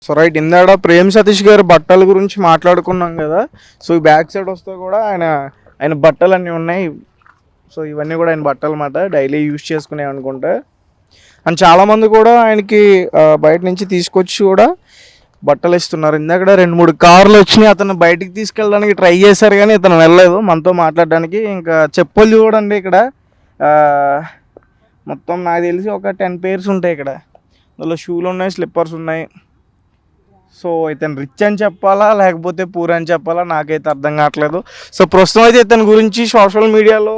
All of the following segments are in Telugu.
సో రైట్ ఇందాడ ప్రేమ్ సతీష్ గారు బట్టల గురించి మాట్లాడుకున్నాం కదా. సో ఈ బ్యాక్ సైడ్ వస్తే కూడా ఆయన ఆయన బట్టలు అన్నీ ఉన్నాయి. సో ఇవన్నీ కూడా ఆయన బట్టలు అన్నమాట, డైలీ యూజ్ చేసుకునే అనుకుంటా. అండ్ చాలామంది కూడా ఆయనకి బయట నుంచి తీసుకొచ్చి కూడా బట్టలు ఇస్తున్నారు. ఇందాక 2-3 కార్లు వచ్చినాయి, అతను బయటికి తీసుకెళ్ళడానికి ట్రై చేశారు కానీ ఇతను వెళ్ళలేదు మనతో మాట్లాడడానికి. ఇంకా చెప్పులు చూడండి ఇక్కడ, మొత్తం నాకు తెలిసి ఒక 10 pairs ఉంటాయి ఇక్కడ. అందులో షూలు ఉన్నాయి, స్లిప్పర్స్ ఉన్నాయి. సో ఇతను రిచ్ అని చెప్పాలా లేకపోతే పూర్ అని చెప్పాలా నాకైతే అర్థం కావట్లేదు. సో ప్రస్తుతం అయితే ఇతని గురించి సోషల్ మీడియాలో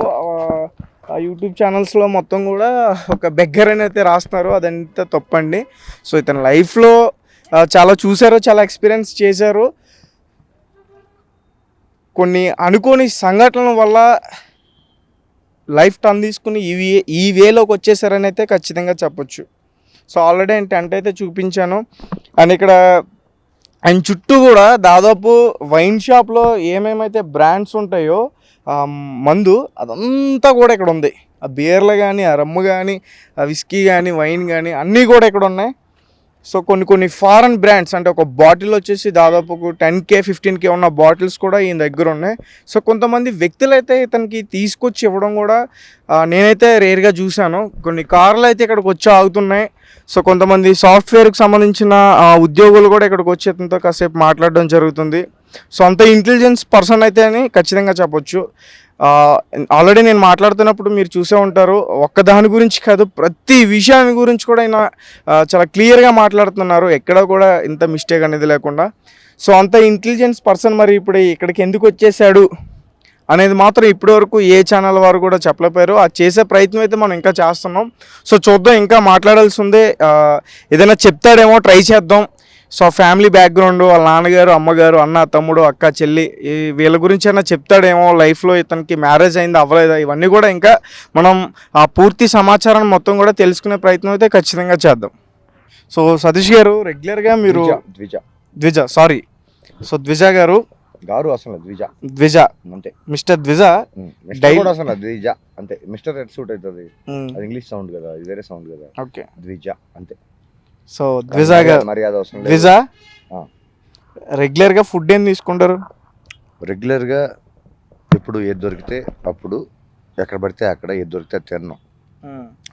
యూట్యూబ్ ఛానల్స్లో మొత్తం కూడా ఒక బెగ్గర్ అని అయితే రాస్తున్నారు. అదంతా తప్పండి. సో ఇతని లైఫ్లో చాలా చూశారు, చాలా ఎక్స్పీరియన్స్ చేశారు. కొన్ని అనుకోని సంఘటనల వల్ల లైఫ్ టర్న్ తీసుకుని ఈ వేలోకి వచ్చేసారని అయితే ఖచ్చితంగా చెప్పొచ్చు. సో ఆల్రెడీ నేను టెంట్ అయితే చూపించాను. అండ్ ఇక్కడ ఆయన చుట్టూ కూడా దాదాపు వైన్ షాప్లో ఏమేమైతే బ్రాండ్స్ ఉంటాయో మందు అదంతా కూడా ఇక్కడ ఉంది. ఆ బీర్లు కానీ, ఆ రమ్ము కానీ, ఆ విస్కీ కానీ, వైన్ కానీ అన్నీ కూడా ఇక్కడ ఉన్నాయి. సో కొన్ని ఫారెన్ బ్రాండ్స్ అంటే ఒక బాటిల్ వచ్చేసి దాదాపు 10K 15K ఉన్న బాటిల్స్ కూడా ఈయన దగ్గర ఉన్నాయి. సో కొంతమంది వ్యక్తులు అయితే ఇతనికి తీసుకొచ్చి ఇవ్వడం కూడా నేనైతే రేర్గా చూశాను. కొన్ని కార్లు అయితే ఇక్కడికి వచ్చి ఆగుతున్నాయి. సో కొంతమంది సాఫ్ట్వేర్కి సంబంధించిన ఉద్యోగులు కూడా ఇక్కడికి వచ్చి ఇతనితో కాసేపు మాట్లాడడం జరుగుతుంది. సో అంత ఇంటెలిజెన్స్ పర్సన్ అయితే అని ఖచ్చితంగా చెప్పొచ్చు. ఆల్రెడీ నేను మాట్లాడుతున్నప్పుడు మీరు చూసే ఉంటారు, ఒక్కదాని గురించి కాదు ప్రతి విషయాన్ని గురించి కూడా ఆయన చాలా క్లియర్గా మాట్లాడుతున్నారు, ఎక్కడ కూడా ఇంత మిస్టేక్ అనేది లేకుండా. సో అంత ఇంటెలిజెన్స్ పర్సన్ మరి ఇప్పుడు ఇక్కడికి ఎందుకు వచ్చేసాడు అనేది మాత్రం ఇప్పటివరకు ఏ ఛానల్ వారు కూడా చెప్పలేకపోయారు. అది చేసే ప్రయత్నం అయితే మనం ఇంకా చేస్తున్నాం. సో చూద్దాం, ఇంకా మాట్లాడాల్సి ఉంది. ఏదైనా చెప్తాడేమో, ట్రై చేద్దాం. సో ఫ్యామిలీ బ్యాక్గ్రౌండ్, వాళ్ళ నాన్నగారు, అమ్మగారు, అన్న, తమ్ముడు, అక్క, చెల్లి, వీళ్ళ గురించి అయినా చెప్తాడేమో. లైఫ్లో ఇతనికి మ్యారేజ్ అయింది అవ్వలేదా, ఇవన్నీ కూడా ఇంకా మనం ఆ పూర్తి సమాచారాన్ని మొత్తం కూడా తెలుసుకునే ప్రయత్నం అయితే ఖచ్చితంగా చేద్దాం. సో సతీష్ గారు రెగ్యులర్గా మీరు ద్విజ సారీ సో ద్విజ గారు అసలు ద్విజ అంటే మిస్టర్ ద్విజ అసలు ద్విజ అంటే మిస్టర్ రెడ్ సూట్ అవుతుంది. అది ఇంగ్లీష్ సౌండ్ కదా, ఇది వేరే సౌండ్ కదా. ఓకే, ద్విజ అంతే. సో ద్విజ గారు మర్యాద అవసరం లేదు. ద్విజ రెగ్యులర్గా ఫుడ్ ఏం తీసుకుంటారు? రెగ్యులర్గా ఎప్పుడు ఏది దొరికితే అప్పుడు, ఎక్కడ పడితే అక్కడ ఏది దొరికితే తిన్నాం.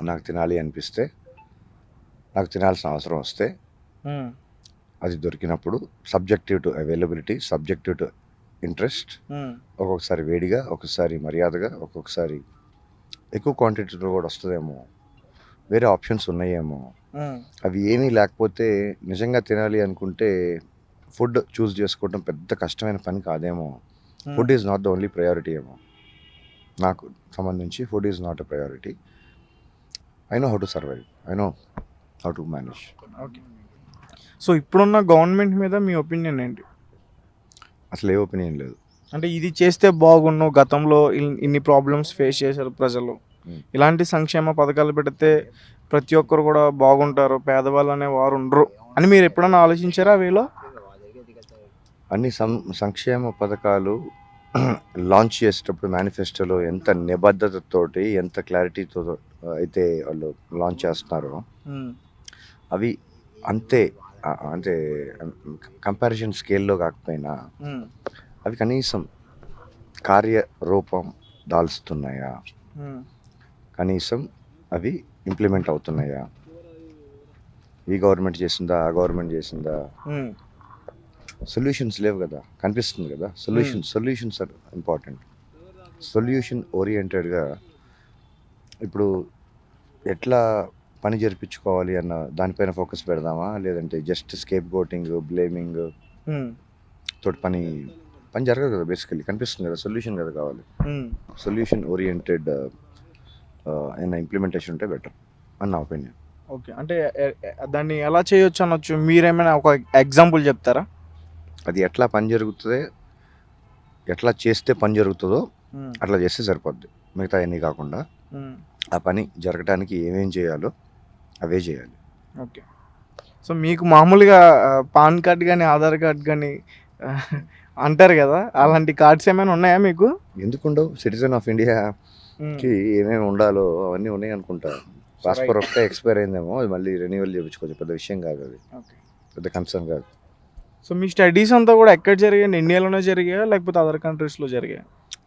నాకు తినాలి అనిపిస్తే, నాకు తినాల్సిన అవసరం వస్తే అది దొరికినప్పుడు, subjective to availability, subjective to interest. ఒక్కొక్కసారి వేడిగా, ఒక్కొక్కసారి మర్యాదగా, ఒక్కొక్కసారి ఎక్కువ క్వాంటిటీలో కూడా వస్తుందేమో, వేరే ఆప్షన్స్ ఉన్నాయేమో. అవి ఏమీ లేకపోతే నిజంగా తినాలి అనుకుంటే ఫుడ్ చూస్ చేసుకోవడం పెద్ద కష్టమైన పని కాదేమో. Food is not the only priority ఏమో. నాకు సంబంధించి food is not a priority. I know how to survive, I know how to manage. Okay, so ఇప్పుడున్న గవర్నమెంట్ మీద మీ ఒపీనియన్ ఏంటి? అసలు ఏ ఒపీనియన్ లేదు. అంటే ఇది చేస్తే బాగుండు, గతంలో ఇన్ని ప్రాబ్లమ్స్ ఫేస్ చేశారు ప్రజలు, ఇలాంటి సంక్షేమ పథకాలు పెడితే ప్రతి ఒక్కరు కూడా బాగుంటారు, పేదవాళ్ళు అనే వారు ఉండరు అని మీరు ఎప్పుడన్నా ఆలోచించారా? వీలో అన్ని సంక్షేమ పథకాలు లాంచ్ చేసేటప్పుడు మేనిఫెస్టోలో ఎంత నిబద్ధతతోటి, ఎంత క్లారిటీతో అయితే వాళ్ళు లాంచ్ చేస్తున్నారో అవి అంతే, అంటే కంపారిజన్ స్కేల్లో కాకపోయినా అవి కనీసం కార్యరూపం దాల్చుతున్నాయా, కనీసం అవి ఇంప్లిమెంట్ అవుతున్నాయా? ఈ గవర్నమెంట్ చేసిందా, ఆ గవర్నమెంట్ చేసిందా? సొల్యూషన్స్ లేవు కదా, కనిపిస్తుంది కదా. Solutions are important. సొల్యూషన్ ఓరియంటెడ్గా ఇప్పుడు ఎట్లా పని జరిపించుకోవాలి అన్న దానిపైన ఫోకస్ పెడదామా, లేదంటే జస్ట్ స్కేప్ గోటింగ్, బ్లేమింగ్ తోటి పని జరగదు కదా. బేసికలీ కనిపిస్తుంది కదా, సొల్యూషన్ కదా కావాలి. సొల్యూషన్ ఓరియంటెడ్ అయిన ఇంప్లిమెంటేషన్ ఉంటే బెటర్ అని నా ఒపీనియన్. ఓకే, అంటే దాన్ని ఎలా చేయొచ్చు అనొచ్చు, మీరేమైనా ఒక ఎగ్జాంపుల్ చెప్తారా? అది ఎట్లా పని జరుగుతుంది, ఎట్లా చేస్తే పని జరుగుతుందో అట్లా చేస్తే సరిపోద్ది. మిగతా అన్నీ కాకుండా ఆ పని జరగడానికి ఏమేం చేయాలో అవే చేయాలి. ఓకే, సో మీకు మామూలుగా పాన్ కార్డ్ కానీ, ఆధార్ కార్డ్ కానీ అంటారు కదా, అలాంటి కార్డ్స్ ఏమైనా ఉన్నాయా మీకు? ఎందుకుండవు? సిటిజన్ ఆఫ్ ఇండియాకి ఏమేమి ఉండాలో అవన్నీ ఉన్నాయి అనుకుంటా. పాస్పోర్ట్ ఒకటే ఎక్స్పైర్ అయిందేమో, అది మళ్ళీ రెన్యువల్ చేయించుకోవచ్చు, పెద్ద విషయం కాదు అది. ఓకే. పెద్ద కన్సర్న్ కాదు. సో మీ స్టడీస్ అంతా కూడా ఎక్కడ జరిగాయి? ఇండియాలోనే జరిగాయా లేకపోతే అదర్ కంట్రీస్లో జరిగాయా?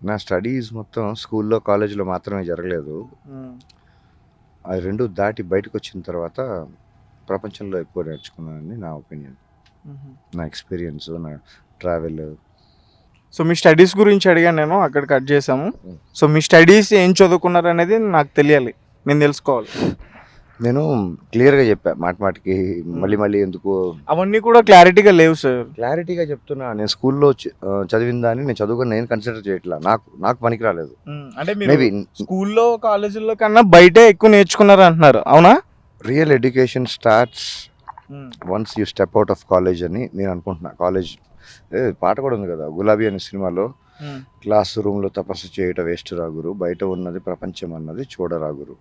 నా స్టడీస్ మొత్తం స్కూల్లో కాలేజీలో మాత్రమే జరగలేదు. అది రెండు దాటి బయటకు వచ్చిన తర్వాత ప్రపంచంలో ఎక్కువ నేర్చుకున్నానని నా ఒపీనియన్, నా ఎక్స్పీరియన్స్, నా ట్రావెల్. సో మీ స్టడీస్ గురించి అడిగాను నేను, అక్కడ కట్ చేసాము. సో మీ స్టడీస్ ఏం చదువుకున్నారు అనేది నాకు తెలియాలి, నేను తెలుసుకోవాలి. నేను క్లియర్గా చెప్పా, మాటికి మళ్ళీ మళ్ళీ ఎందుకు అవన్నీ కూడా క్లారిటీగా లేవు సార్. క్లారిటీగా చెప్తున్నా. నేను స్కూల్లో చదివిన దాన్ని నేను చదువుకొని నేను కన్సిడర్ చేయట్లా. నాకు పనికి రాలేదు. అంటే మేబీ స్కూల్లో కాలేజీల్లో కన్నా బయటే ఎక్కువ నేర్చుకున్నారు అంటున్నారు, అవునా? Real education starts once you step out of college అని నేను అనుకుంటున్నా. కాలేజ్ పాట కూడా ఉంది కదా, గులాబీ అనే సినిమాలో, క్లాస్ రూమ్లో తపస్సు చేయట వేస్ట్ రాగురు, బయట ఉన్నది ప్రపంచం అన్నది చూడరాగురు.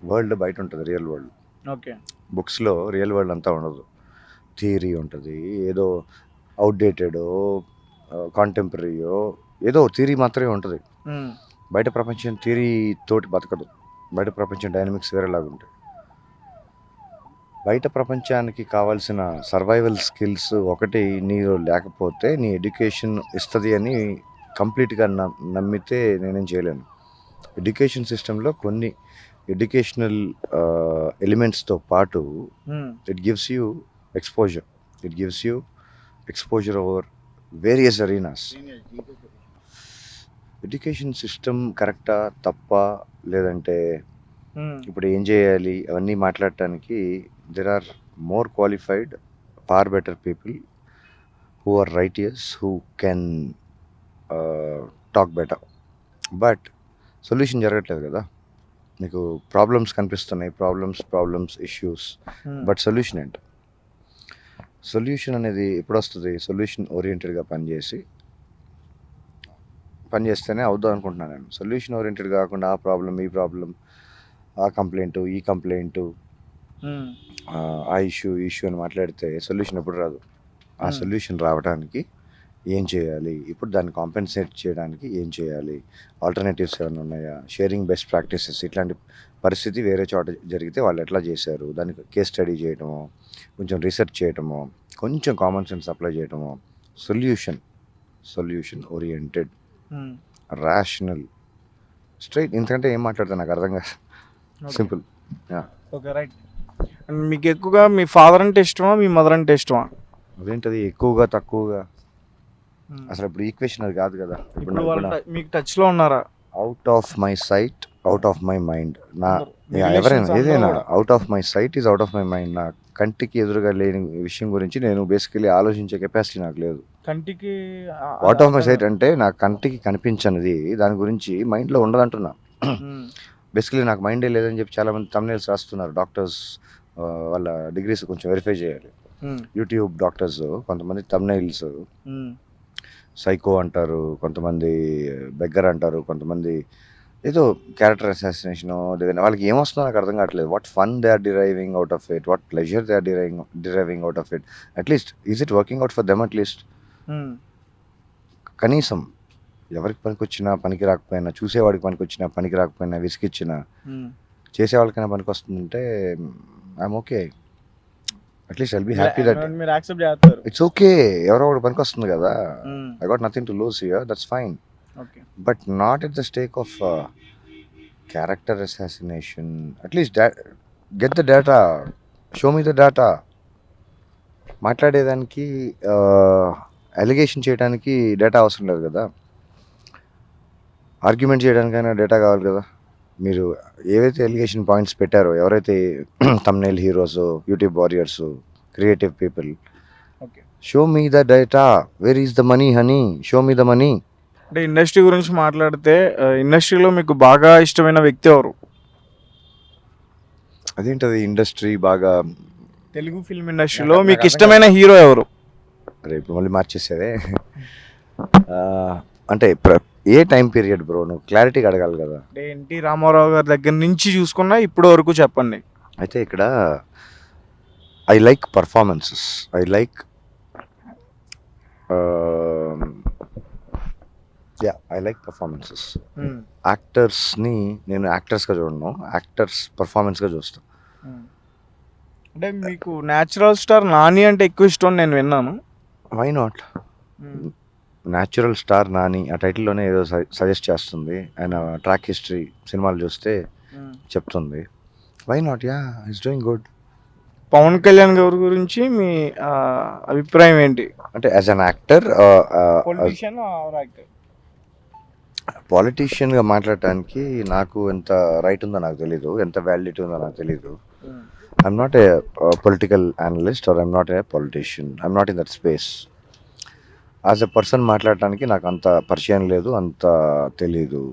వరల్డ్ బయట ఉంటుంది, రియల్ వరల్డ్. ఓకే. బుక్స్లో రియల్ వరల్డ్ అంతా ఉండదు, థియరీ ఉంటుంది. ఏదో అవుట్డేటెడో కాంటెంపరీయో ఏదో థియరీ మాత్రమే ఉంటుంది. బయట ప్రపంచం థియరీ తోటి బతకదు. బయట ప్రపంచం డైనమిక్స్ వేరేలాగా ఉంటాయి. బయట ప్రపంచానికి కావాల్సిన సర్వైవల్ స్కిల్స్ ఒకటి నీలో లేకపోతే నీ ఎడ్యుకేషన్ ఇస్తుంది అని కంప్లీట్గా నమ్మితే నేనేం చేయలేను. ఎడ్యుకేషన్ సిస్టంలో కొన్ని ఎడ్యుకేషనల్ ఎలిమెంట్స్తో పాటు it gives you exposure over various arenas. Education system కరెక్టా తప్ప లేదంటే ఇప్పుడు ఏం చేయాలి అవన్నీ మాట్లాడటానికి there are more qualified, far better people who are righteous, who can talk better. But solution జరగట్లేదు కదా. నీకు ప్రాబ్లమ్స్ కనిపిస్తున్నాయి, ప్రాబ్లమ్స్ ఇష్యూస్, బట్ సొల్యూషన్ ఏంటి? సొల్యూషన్ అనేది ఎప్పుడు వస్తుంది? సొల్యూషన్ ఓరియంటెడ్గా పనిచేస్తేనే అవుద్దాం అనుకుంటున్నాను నేను. సొల్యూషన్ ఓరియంటెడ్ కాకుండా ఆ ప్రాబ్లం, ఈ ప్రాబ్లం, ఆ కంప్లైంట్, ఈ కంప్లైంట్, ఆ ఇష్యూ అని మాట్లాడితే సొల్యూషన్ ఎప్పుడు రాదు. ఆ సొల్యూషన్ రావడానికి ఏం చేయాలి, ఇప్పుడు దాన్ని కాంపెన్సేట్ చేయడానికి ఏం చేయాలి, ఆల్టర్నేటివ్స్ ఏమైనా ఉన్నాయా, షేరింగ్ బెస్ట్ ప్రాక్టీసెస్. ఇట్లాంటి పరిస్థితి వేరే చోట జరిగితే వాళ్ళు ఎట్లా చేశారు, దానికి కేస్ స్టడీ చేయటమో, కొంచెం రీసెర్చ్ చేయటమో, కొంచెం కామన్ సెన్స్ అప్లై చేయటమో. Solution oriented, rational, straight. ఎందుకంటే ఏం మాట్లాడతా నాకు అర్థం కాదు. సింపుల్. Okay, right. అండ్ మీకు ఎక్కువగా మీ ఫాదర్ అంటే ఇష్టమా, మీ మదర్ అంటే ఇష్టమా? అదేంటది ఎక్కువగా తక్కువగా? అసలు ఇప్పుడు ఈక్వేషన్ అది కాదు కదా. మీకు టచ్లో ఉన్నారా? Out of my sight, out of my mind. ఎవరైనా ఏదైనా out of my sight is out of my mind. నా కంటికి ఎదురుగా లేని విషయం గురించి నేను బేసికలీ ఆలోచించే కెపాసిటీ నాకు లేదు. కంటికి అవుట్ ఆఫ్ మై సైట్ అంటే నా కంటికి కనిపించనిది, దాని గురించి మైండ్లో ఉండదంటున్నా. బేసికలీ నాకు మైండే లేదని చెప్పి చాలామంది తమ్నైల్స్ రాస్తున్నారు. డాక్టర్స్ వాళ్ళ డిగ్రీస్ కొంచెం వెరిఫై చేయాలి. యూట్యూబ్ డాక్టర్స్ కొంతమంది తమ్నైల్స్ సైకో అంటారు, కొంతమంది బెగ్గర్ అంటారు, కొంతమంది ఏదో క్యారెక్టర్ అసాసినేషను, లేదంటే వాళ్ళకి ఏమొస్తుందో నాకు అర్థం కావట్లేదు. What fun they are deriving out of it, what pleasure they are deriving out of it. At least is it working out for them? At least కనీసం ఎవరికి పనికొచ్చినా పనికి రాకపోయినా, చూసేవాడికి పనికొచ్చినా పనికి రాకపోయినా, విసిగిచ్చినా చేసేవాళ్ళకైనా పనికి వస్తుందంటే I'm okay. At least I'll be happy that it's okay. ఎవరో ఒకటి పనికి వస్తుంది కదా. I got nothing to lose here, that's fine. But not at the stake of character assassination. At least get the data, show me the data. మాట్లాడేదానికి అలిగేషన్ చేయడానికి డేటా అవసరం లేదు కదా. ఆర్గ్యుమెంట్ చేయడానికైనా డేటా కావాలి కదా. మీరు ఏవైతే ఎలిగేషన్ పాయింట్స్ పెట్టారో, ఎవరైతే thumbnail heroes, YouTube warriors, creative people, show me the data. Where is the money honey? Show me the money. అంటే ఇండస్ట్రీ గురించి మాట్లాడితే ఇండస్ట్రీలో మీకు బాగా ఇష్టమైన వ్యక్తి ఎవరు? అదేంటది ఇండస్ట్రీ బాగా? తెలుగు ఫిల్మ్ ఇండస్ట్రీలో మీకు ఇష్టమైన హీరో ఎవరు? అరే ఇప్పుడు మళ్ళీ మార్చేసేదే. అంటే ఏ టైం పీరియడ్ బ్రో? నువ్వు క్లారిటీగా అడగాలి కదా. ఎన్టీ రామారావు గారి దగ్గర నుంచి చూసుకున్నా ఇప్పటి వరకు చెప్పండి. అయితే ఇక్కడ I like performances, I like performances. యాక్టర్స్ని నేను యాక్టర్స్గా చూడను, యాక్టర్స్ పర్ఫార్మెన్స్గా చూస్తాను. అంటే మీకు న్యాచురల్ స్టార్ నాని అంటే ఎక్కువ ఇష్టం నేను విన్నాను. Why not? Natural star Nani ఆ టైటిల్లోనే ఏదో సజెస్ట్ చేస్తుంది. ఆయన ట్రాక్ హిస్టరీ సినిమాలు చూస్తే చెప్తుంది. Why not? యా, ఈస్ డూయింగ్ గుడ్. పవన్ కళ్యాణ్ గారి గురించి మీ అభిప్రాయం ఏంటి? అంటే as an actor, politician or actor? పాలిటీషియన్గా మాట్లాడటానికి నాకు ఎంత రైట్ ఉందో నాకు తెలీదు, ఎంత వ్యాలిడిటీ ఉందో నాకు తెలీదు. I'm not a political analyst or I'm not a politician. I'm not in that space. As a person మాట్లాడటానికి నాకు అంత పరిచయం లేదు, అంత తెలీదు.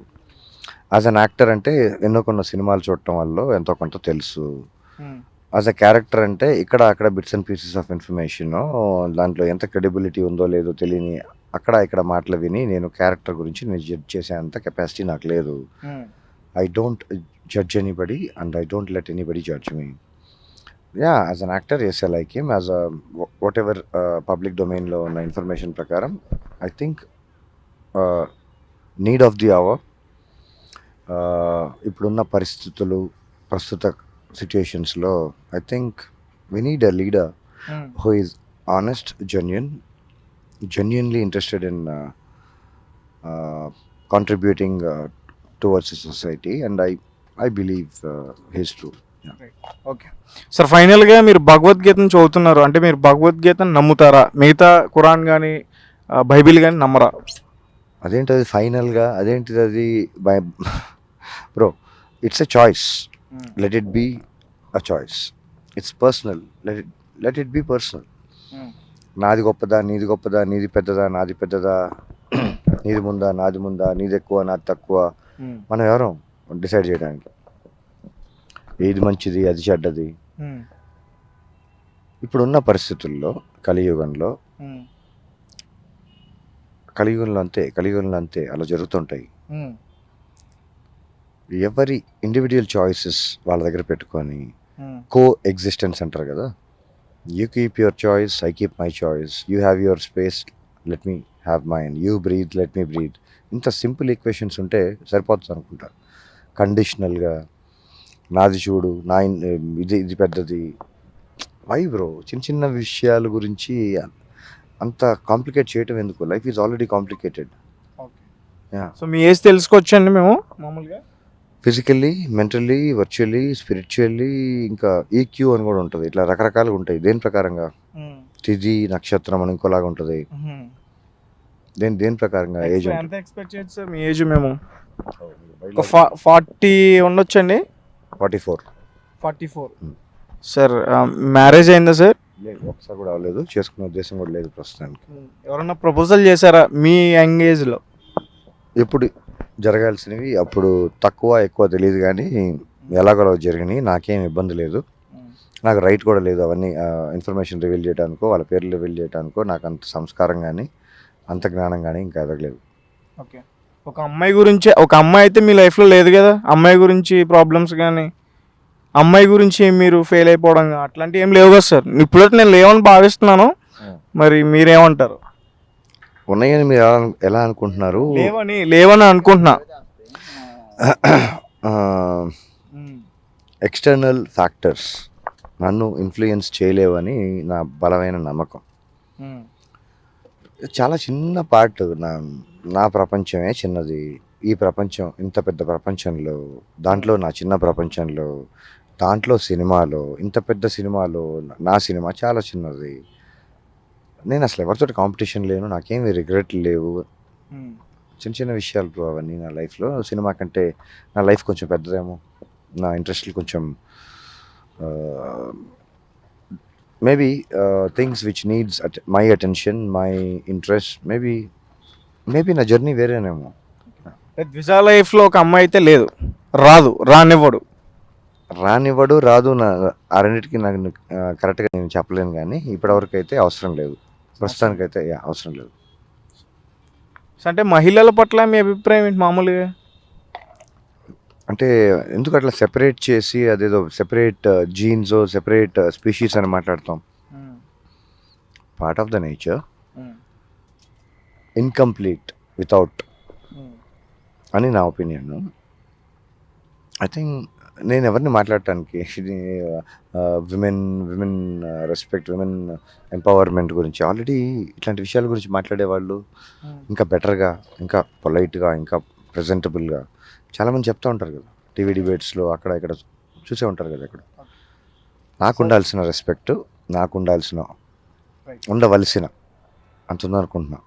యాజ్ అన్ యాక్టర్ అంటే ఎన్నో కొన్ని సినిమాలు చూడటం వల్ల ఎంతో కొంత తెలుసు. యాజ్ అ క్యారెక్టర్ అంటే ఇక్కడ అక్కడ bits and pieces of information, దాంట్లో ఎంత క్రెడిబిలిటీ ఉందో లేదో తెలియని అక్కడ ఇక్కడ మాటలు విని నేను క్యారెక్టర్ గురించి నేను జడ్జ్ చేసేంత కెపాసిటీ నాకు లేదు. I don't judge anybody and I don't let anybody judge me. Yeah, as an actor yes I like him. As a whatever public డొమైన్లో ఉన్న ఇన్ఫర్మేషన్ ప్రకారం I think need of the hour, ఇప్పుడున్న పరిస్థితులు, ప్రస్తుత సిచ్యుయేషన్స్లో I think we need a leader who is honest, genuinely interested in contributing towards the society, and I believe he's true. Okay sir, ఫైనల్గా మీరు భగవద్గీతను చదువుతున్నారు అంటే మీరు భగవద్గీతను నమ్ముతారా? మిగతా ఖురాన్ కానీ బైబిల్ కానీ నమ్మరా? అదేంటది ఫైనల్గా? అదేంటిది అది? Bro, it's a choice. Let it be a choice. It's personal. Let it be personal. నాది గొప్పదా, నీది గొప్పదా, నీది పెద్దదా, నాది పెద్దదా, నీది ముందా, నాది ముందా, నీది ఎక్కువ, నాది తక్కువ, మనం ఎవరో డిసైడ్ చేయడానికి? ఏది మంచిది, అది చెడ్డది? ఇప్పుడున్న పరిస్థితుల్లో కలియుగంలో అంతే అలా జరుగుతుంటాయి. ఎవరి ఇండివిజువల్ చాయిసెస్ వాళ్ళ దగ్గర పెట్టుకొని కో ఎగ్జిస్టెన్స్ అంటారు కదా. You keep your choice, I keep my choice. You have your space, let me have mine. You breathe, let me breathe. ఇంత సింపుల్ ఈక్వేషన్స్ ఉంటే సరిపోతుంది అనుకుంటా. కండిషనల్గా నాది చూడు, ఇది పెద్దది. Why bro? చిన్న చిన్న విషయాల గురించి అంత కాంప్లికేట్ చేయటం ఎందుకు? Life is already complicated. So మీ ఏజ్ తెలుసుకోవచ్చండి మేము మామూలుగా? ఫిజికల్లీ, మెంటల్లీ, వర్చువల్లీ, స్పిరిచువల్లీ, ఇంకా ఈక్యూ అని కూడా ఉంటుంది. ఇట్లా రకరకాలుగా ఉంటాయి. దేని ప్రకారంగా? తిథి నక్షత్రం అని ఇంకోలాగా ఉంటుంది. దేని ప్రకారంగా ఏజ్? ఎంత ఎక్స్పెక్ట్ చేయొచ్చు సార్ మీ ఏజ్? మేము 40 ఉండొచ్చండి. 44. సార్ మ్యారేజ్ అయిందా సార్? లేదు, ఒకసారి కూడా అవ్వలేదు. చేసుకునే ఉద్దేశం కూడా లేదు ప్రస్తుతానికి. ఎవరన్నా ప్రపోజల్ చేశారా మీ యంగ్ ఏజ్లో? ఎప్పుడు జరగాల్సినవి అప్పుడు తక్కువ ఎక్కువ తెలియదు, కానీ ఎలాగో జరిగినాయి. నాకేం ఇబ్బంది లేదు, నాకు రైట్ కూడా లేదు అవన్నీ ఇన్ఫర్మేషన్ రివీల్ చేయడానికో వాళ్ళ పేర్లు రివీల్ చేయడానికో. నాకు అంత సంస్కారం కానీ అంత జ్ఞానం కానీ ఇంకా ఎదగలేదు. ఓకే, ఒక అమ్మాయి అయితే మీ లైఫ్లో లేదు కదా, అమ్మాయి గురించి ప్రాబ్లమ్స్ కానీ అమ్మాయి గురించి మీరు ఫెయిల్ అయిపోవడం అట్లాంటివి ఏం లేవు కదా సార్? ఇప్పుడైతే నేను లేవని భావిస్తున్నాను, మరి మీరేమంటారు? ఉన్నాయని మీరు ఎలా అనుకుంటున్నారు? లేవని అనుకుంటున్నా. ఎక్స్టర్నల్ ఫ్యాక్టర్స్ నన్ను ఇన్ఫ్లుయెన్స్ చేయలేవని నా బలమైన నమ్మకం. చాలా చిన్న పార్ట్, నా ప్రపంచమే చిన్నది. ఈ ప్రపంచం ఇంత పెద్ద ప్రపంచంలో, దాంట్లో నా చిన్న ప్రపంచంలో, దాంట్లో సినిమాలో, ఇంత పెద్ద సినిమాలో నా సినిమా చాలా చిన్నది. నేను అసలు ఎవరితో కాంపిటీషన్ లేను, నాకేమి రిగ్రెట్ లేవు. చిన్న చిన్న విషయాలు బ్రో అవన్నీ నా లైఫ్లో. సినిమా కంటే నా లైఫ్ కొంచెం పెద్దదేమో, నా ఇంట్రెస్ట్లు కొంచెం maybe things which needs my attention, my interest, maybe నా జర్నీ వేరేనేమో. ద్విజా లైఫ్లో ఒక అమ్మాయి అయితే లేదు, రానివ్వడు, రాదు. ఆ రెండింటికి నాకు కరెక్ట్గా నేను చెప్పలేను, కానీ ఇప్పటివరకు అయితే అవసరం లేదు. ప్రస్తుతానికైతే అవసరం లేదు. అంటే మహిళల పట్ల మీ అభిప్రాయం ఏంటి మామూలుగా? అంటే ఎందుకు అట్లా సెపరేట్ చేసి అదేదో సెపరేట్ జీన్స్, సెపరేట్ స్పీషీస్ అని మాట్లాడతాం? Part of the nature, incomplete without అని నా ఒపీనియన్. ఐ థింక్ నేను ఎవరిని మాట్లాడటానికి women women respect, women empowerment గురించి ఆల్రెడీ ఇట్లాంటి విషయాల గురించి మాట్లాడేవాళ్ళు ఇంకా బెటర్గా, ఇంకా పొలైట్గా, ఇంకా ప్రజెంటబుల్గా చాలామంది చెప్తూ ఉంటారు కదా, టీవీ డిబేట్స్లో అక్కడ ఇక్కడ చూసే ఉంటారు కదా. ఇక్కడ నాకు ఉండాల్సిన రెస్పెక్ట్, నాకు ఉండవలసిన అంత ఉందనుకుంటున్నా.